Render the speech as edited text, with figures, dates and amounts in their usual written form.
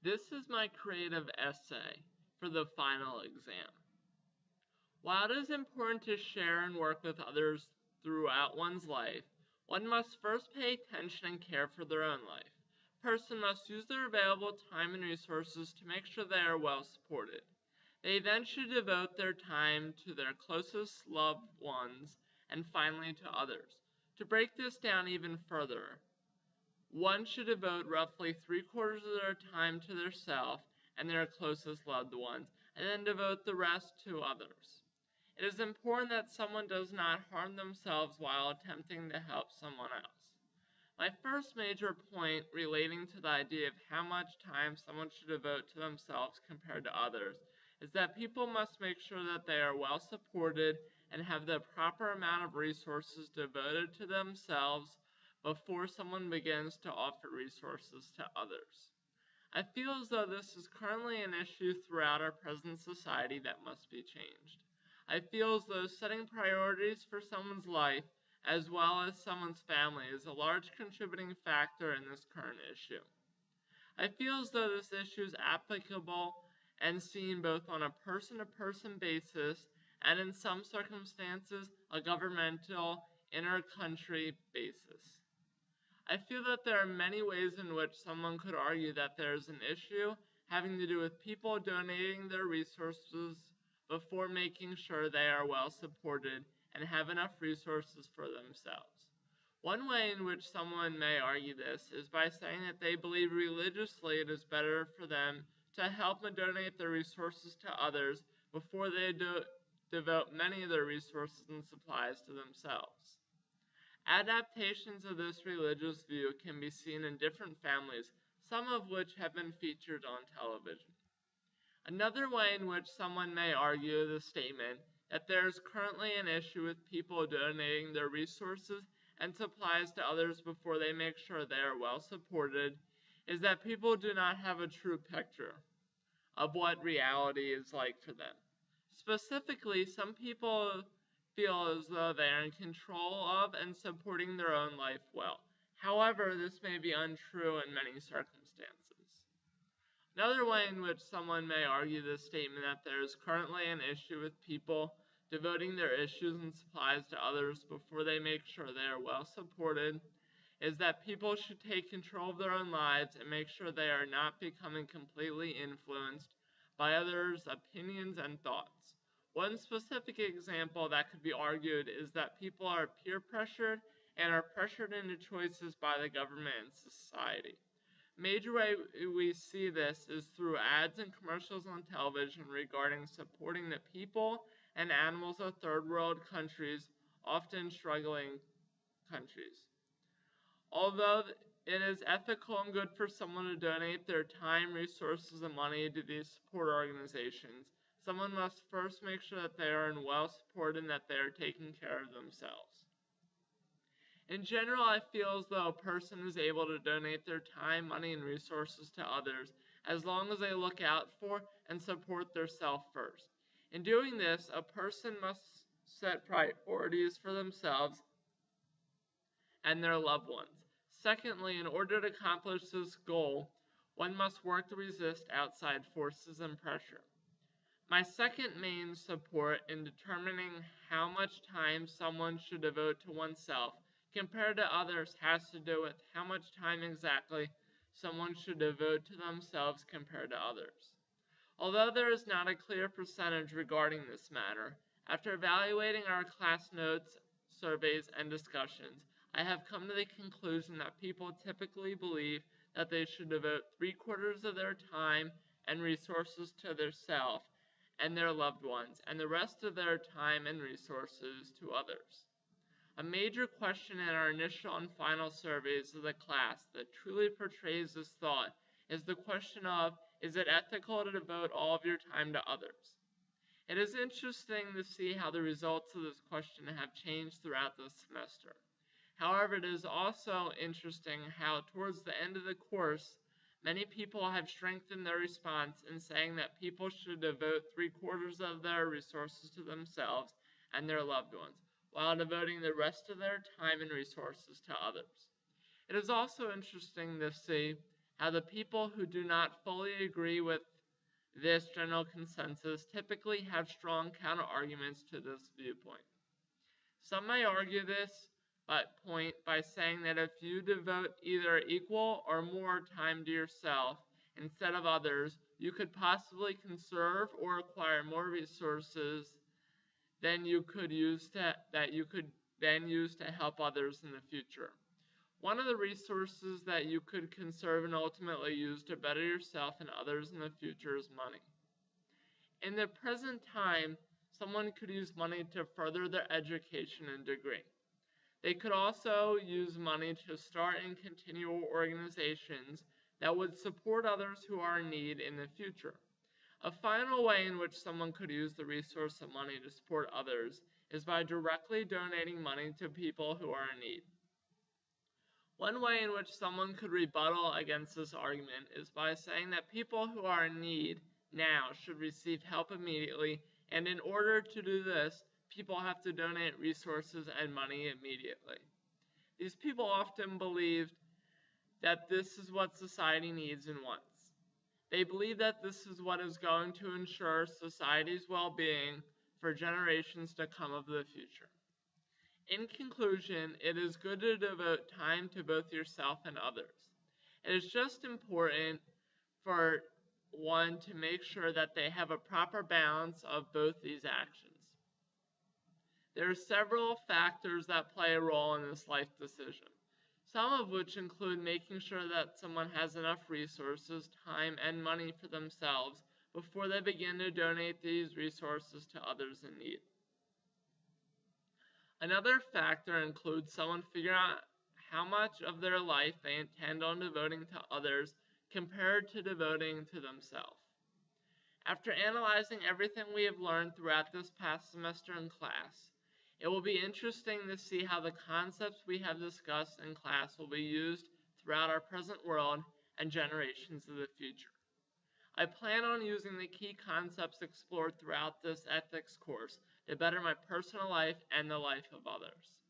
This is my creative essay for the final exam. While it is important to share and work with others throughout one's life, one must first pay attention and care for their own life. A person must use their available time and resources to make sure they are well supported. They then should devote their time to their closest loved ones and finally to others. To break this down even further, one should devote roughly 3/4 of their time to their self and their closest loved ones, and then devote the rest to others. It is important that someone does not harm themselves while attempting to help someone else. My first major point relating to the idea of how much time someone should devote to themselves compared to others is that people must make sure that they are well supported and have the proper amount of resources devoted to themselves before someone begins to offer resources to others. I feel as though this is currently an issue throughout our present society that must be changed. I feel as though setting priorities for someone's life as well as someone's family is a large contributing factor in this current issue. I feel as though this issue is applicable and seen both on a person-to-person basis and in some circumstances a governmental inter-country basis. I feel that there are many ways in which someone could argue that there is an issue having to do with people donating their resources before making sure they are well supported and have enough resources for themselves. One way in which someone may argue this is by saying that they believe religiously it is better for them to help and donate their resources to others before they devote many of their resources and supplies to themselves. Adaptations of this religious view can be seen in different families, some of which have been featured on television. Another way in which someone may argue the statement that there is currently an issue with people donating their resources and supplies to others before they make sure they are well supported is that people do not have a true picture of what reality is like for them. Specifically, some people feel as though they are in control of and supporting their own life well. However, this may be untrue in many circumstances. Another way in which someone may argue this statement that there is currently an issue with people devoting their issues and supplies to others before they make sure they are well supported is that people should take control of their own lives and make sure they are not becoming completely influenced by others' opinions and thoughts. One specific example that could be argued is that people are peer pressured and are pressured into choices by the government and society. A major way we see this is through ads and commercials on television regarding supporting the people and animals of third world countries, often struggling countries. Although it is ethical and good for someone to donate their time, resources, and money to these support organizations, someone must first make sure that they are well supported and that they are taking care of themselves. In general, I feel as though a person is able to donate their time, money, and resources to others as long as they look out for and support their self first. In doing this, a person must set priorities for themselves and their loved ones. Secondly, in order to accomplish this goal, one must work to resist outside forces and pressure. My second main support in determining how much time someone should devote to oneself compared to others has to do with how much time exactly someone should devote to themselves compared to others. Although there is not a clear percentage regarding this matter, after evaluating our class notes, surveys, and discussions, I have come to the conclusion that people typically believe that they should devote 3/4 of their time and resources to their self and their loved ones, and the rest of their time and resources to others. A major question in our initial and final surveys of the class that truly portrays this thought is the question of, is it ethical to devote all of your time to others? It is interesting to see how the results of this question have changed throughout the semester. However, it is also interesting how towards the end of the course, many people have strengthened their response in saying that people should devote 3/4 of their resources to themselves and their loved ones, while devoting the rest of their time and resources to others. It is also interesting to see how the people who do not fully agree with this general consensus typically have strong counter-arguments to this viewpoint. Some may argue this point by saying that if you devote either equal or more time to yourself instead of others, you could possibly conserve or acquire more resources than you could then use to help others in the future. One of the resources that you could conserve and ultimately use to better yourself and others in the future is money. In the present time, someone could use money to further their education and degree. They could also use money to start and continue organizations that would support others who are in need in the future. A final way in which someone could use the resource of money to support others is by directly donating money to people who are in need. One way in which someone could rebuttal against this argument is by saying that people who are in need now should receive help immediately, and in order to do this, people have to donate resources and money immediately. These people often believed that this is what society needs and wants. They believe that this is what is going to ensure society's well-being for generations to come of the future. In conclusion, it is good to devote time to both yourself and others. It is just important for one to make sure that they have a proper balance of both these actions. There are several factors that play a role in this life decision, some of which include making sure that someone has enough resources, time, and money for themselves before they begin to donate these resources to others in need. Another factor includes someone figuring out how much of their life they intend on devoting to others compared to devoting to themselves. After analyzing everything we have learned throughout this past semester in class, it will be interesting to see how the concepts we have discussed in class will be used throughout our present world and generations of the future. I plan on using the key concepts explored throughout this ethics course to better my personal life and the life of others.